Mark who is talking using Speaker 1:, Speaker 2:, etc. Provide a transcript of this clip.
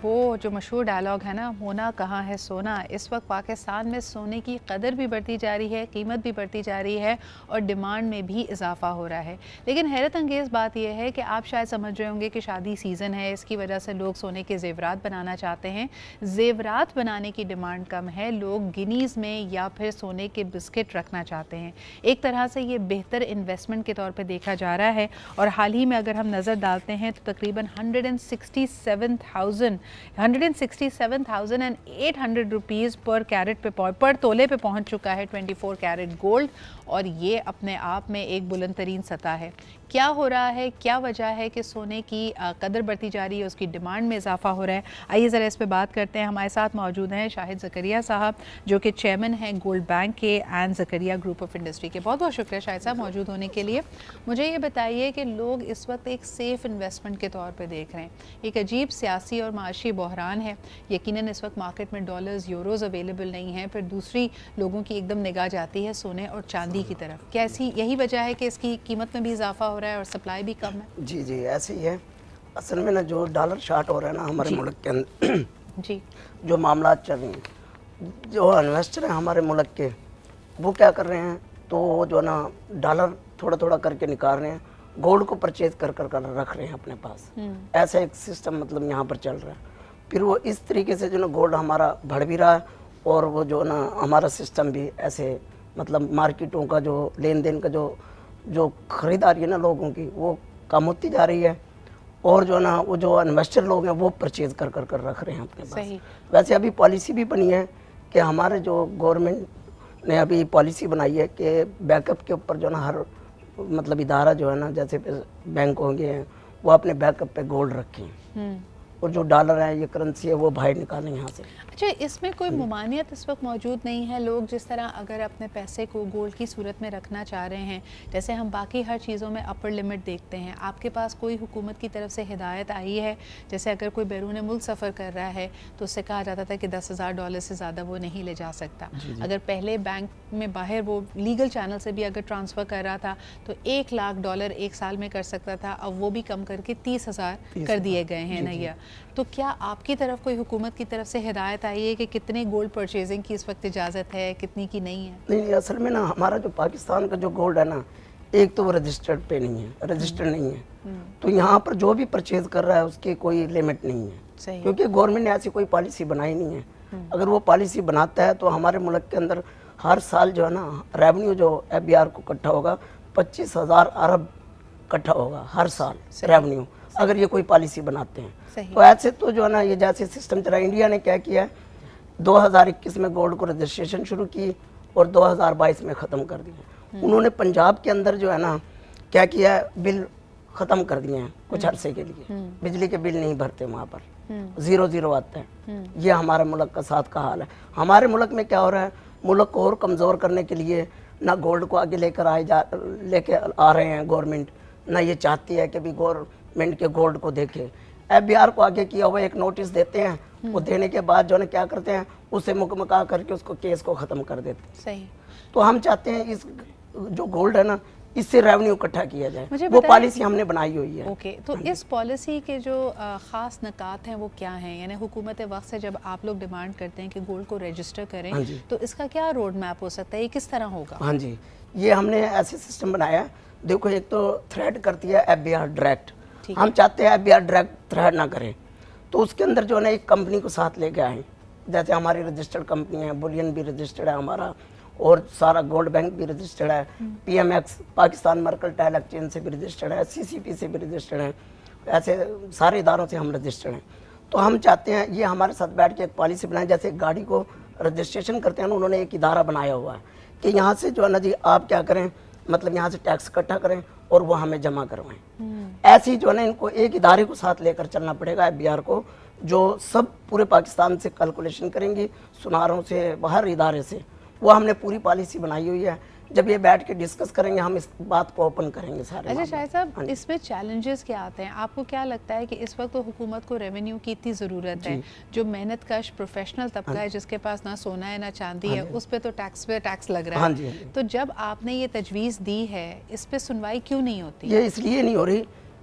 Speaker 1: وہ جو مشہور ڈائلاگ ہے نا، ہونا کہاں ہے سونا، اس وقت پاکستان میں سونے کی قدر بھی بڑھتی جا رہی ہے، قیمت بھی بڑھتی جا رہی ہے اور ڈیمانڈ میں بھی اضافہ ہو رہا ہے. لیکن حیرت انگیز بات یہ ہے کہ آپ شاید سمجھ رہے ہوں گے کہ شادی سیزن ہے، اس کی وجہ سے لوگ سونے کے زیورات بنانا چاہتے ہیں. زیورات بنانے کی ڈیمانڈ کم ہے، لوگ گنیز میں یا پھر سونے کے بسکٹ رکھنا چاہتے ہیں. ایک طرح سے یہ بہتر انویسٹمنٹ کے طور پہ دیکھا جا رہا ہے. اور حال ہی میں اگر ہم نظر ڈالتے ہیں تو تقریباً 167,800 روپیز پر کیرٹ پہ پر تولے پہ پہنچ چکا ہے 24 کیرٹ گولڈ، اور یہ اپنے آپ میں ایک بلند ترین سطح ہے. کیا ہو رہا ہے، کیا وجہ ہے کہ سونے کی قدر بڑھتی جا رہی ہے، اس کی ڈیمانڈ میں اضافہ ہو رہا ہے؟ آئیے ذرا اس پہ بات کرتے ہیں. ہمارے ساتھ موجود ہیں شاہد زکریا صاحب جو کہ چیئرمین ہیں گولڈ بینک کے and Zakariya group of industry کے. بہت بہت شکریہ شاہد صاحب موجود ہونے کے لیے. مجھے یہ بتائیے کہ لوگ اس وقت ایک سیف انویسٹمنٹ کے طور پہ دیکھ رہے ہیں. ایک عجیب سیاسی اور معاشی بحران ہے، یقیناً اس وقت مارکیٹ میں ڈالرز یوروز اویلیبل نہیں ہیں، پھر دوسری لوگوں کی ایک دم نگاہ جاتی ہے سونے اور چاندی کی طرف. کیا ایسی یہی وجہ ہے کہ اس کی قیمت میں بھی اضافہ ہو رہا ہے اور سپلائی بھی کم ہے؟
Speaker 2: جی جی ایسے ہی ہے. اصل میں نا جو ڈالر شارٹ ہو رہا ہے نا ہمارے ملک کے اندر
Speaker 1: جی
Speaker 2: جو معاملات چل رہے ہیں، جو انویسٹر ہیں ہمارے ملک کے وہ کیا کر رہے ہیں، تو وہ جو نا ڈالر تھوڑا تھوڑا کر کے نکال رہے ہیں، گولڈ کو پرچیز کر رکھ رہے ہیں اپنے پاس. ایسا ایک سسٹم مطلب یہاں پر چل رہا ہے. پھر وہ اس طریقے سے جو نا گولڈ ہمارا بڑھ بھی رہا ہے، اور وہ جو نا ہمارا سسٹم بھی ایسے مطلب مارکیٹوں کا جو لین دین کا جو خریداری ہے نا لوگوں کی وہ کم ہوتی جا رہی ہے، اور جو نا وہ جو انویسٹر لوگ ہیں وہ پرچیز کر رکھ رہے ہیں اپنے پاس. ویسے ابھی پالیسی بھی بنی ہے کہ ہمارے جو گورنمنٹ نے ابھی پالیسی بنائی ہے کہ بیک اپ کے اوپر جو نا ہر مطلب ادارہ جو ہے نا جیسے بینک ہوں گے ہیں وہ اپنے بیک اپ پہ گولڈ رکھیں، اور جو ڈالر ہے یہ کرنسی ہے وہ باہر نکالیں یہاں سے.
Speaker 1: اچھا، اس میں کوئی ممانعت اس وقت موجود نہیں ہے؟ لوگ جس طرح اگر اپنے پیسے کو گولڈ کی صورت میں رکھنا چاہ رہے ہیں، جیسے ہم باقی ہر چیزوں میں اپر لمٹ دیکھتے ہیں، آپ کے پاس کوئی حکومت کی طرف سے ہدایت آئی ہے؟ جیسے اگر کوئی بیرون ملک سفر کر رہا ہے تو اس سے کہا جاتا تھا کہ $10,000 سے زیادہ وہ نہیں لے جا سکتا. اگر پہلے بینک میں باہر وہ لیگل چینل سے بھی اگر ٹرانسفر کر رہا تھا تو $1,00,000 ایک سال میں کر سکتا تھا، اب وہ بھی کم کر کے 30,000 کر دیے گئے ہیں نیا. تو کیا آپ کی طرف کوئی حکومت کی طرف سے ہدایت آئی ہے کہ کتنے گولڈ پرچیزنگ کی اس وقت اجازت ہے، کتنی کی نہیں ہے؟
Speaker 2: نہیں، اصل میں نا ہمارا جو پاکستان کا جو گولڈ ہے نا، ایک تو وہ رجسٹرڈ پہ نہیں ہے، رجسٹرڈ نہیں ہے، تو یہاں پر جو بھی پرچیز کر رہا ہے اس کی کوئی لیمٹ نہیں ہے، کیونکہ گورنمنٹ نے ایسی کوئی پالیسی بنائی نہیں ہے. اگر وہ پالیسی بناتا ہے تو ہمارے ملک کے اندر ہر سال جو ہے نا ریونیو جو FBR کو اکٹھا ہوگا 25,000 ارب اکٹھا ہوگا ہر سال ریونیو، اگر یہ کوئی پالیسی بناتے ہیں. تو ایسے تو جو ہے نا یہ جیسے سسٹم چلا، انڈیا نے کیا کیا ہے 2021 میں گولڈ کو رجسٹریشن شروع کی اور 2022 میں ختم کر دیا. انہوں نے پنجاب کے اندر جو ہے نا کیا کیا ہے، بل ختم کر دیے ہیں کچھ عرصے کے لیے، بجلی کے بل نہیں بھرتے وہاں پر، 0 آتا ہے. یہ ہمارے ملک کا ساتھ کا حال ہے. ہمارے ملک میں کیا ہو رہا ہے، ملک کو اور کمزور کرنے کے لیے نہ گولڈ کو آگے لے کے آ رہے ہیں گورنمنٹ، نہ یہ چاہتی ہے کہ بھی گورنمنٹ کے گولڈ کو دیکھے. FBR کو آگے کیا ہوا ایک نوٹس دیتے ہیں، وہ دینے کے بعد جو ہے کیا کرتے ہیں اسے مکمکا کر کے اس کو کیس کو ختم کر دیتے ہیں.
Speaker 1: صحیح.
Speaker 2: تو ہم چاہتے ہیں اس جو گولڈ ہے نا اس سے ریونیو اکٹھا کیا جائے، وہ پالیسی ہم نے بنائی ہوئی ہے.
Speaker 1: اوکے، تو اس پالیسی کے جو خاص نکات ہیں وہ کیا ہیں؟ یعنی حکومت وقت سے جب آپ لوگ ڈیمانڈ کرتے ہیں کہ گولڈ کو رجسٹر کریں تو اس کا کیا روڈ میپ ہو سکتا ہے، یہ کس طرح ہوگا؟
Speaker 2: ہاں جی، یہ ہم نے ایسے سسٹم بنایا ہے. دیکھو، ایک تو تھریڈ کرتی ہے FBR ڈائریکٹ، ہم چاہتے ہیں FBR ڈائریکٹ تھریڈ نہ کریں، تو اس کے اندر جو ہے نا ایک کمپنی کو ساتھ لے کے آئیں. جیسے ہماری رجسٹرڈ کمپنی ہے، بولین بھی رجسٹرڈ ہے ہمارا، اور سارا گولڈ بینک بھی رجسٹرڈ ہے، PMX پاکستان مرکنٹائل ایکسچینج سے بھی رجسٹرڈ ہے، CCP سے بھی رجسٹرڈ ہے، ایسے سارے اداروں سے ہم رجسٹرڈ ہیں. تو ہم چاہتے ہیں یہ ہمارے ساتھ بیٹھ کے ایک پالیسی بنائیں. جیسے گاڑی کو رجسٹریشن کرتے ہیں نا، انہوں نے ایک ادارہ بنایا ہوا ہے کہ یہاں سے جو ہے نا جی آپ کیا کریں، مطلب یہاں سے ٹیکس اکٹھا کریں اور وہ ہمیں جمع کروائیں. ایسے ہی جو ہے نا ان کو ایک ادارے کو ساتھ لے کر چلنا پڑے گا، FBR کو، جو سب پورے پاکستان سے کیلکولیشن کریں گی، سناروں سے، باہر ادارے سے. وہ ہم نے پوری پالیسی بنائی ہوئی ہے. جب یہ بیٹھ کے ڈسکس کریں گے ہم اس بات کو اوپن کریں گے سارے.
Speaker 1: اچھا شاہد صاحب، اس میں چیلنجز کیا آتے ہیں؟ آپ کو کیا لگتا ہے کہ اس وقت تو حکومت کو ریونیو کی اتنی ضرورت ہے، جو محنت کش پروفیشنل طبقہ ہے جس کے پاس نہ سونا ہے نہ چاندی ہے، اس پہ تو ٹیکس لگ رہا ہے. تو جب آپ نے یہ تجویز دی ہے، اس پہ سنوائی کیوں نہیں ہوتی؟
Speaker 2: یہ اس لیے نہیں ہو رہی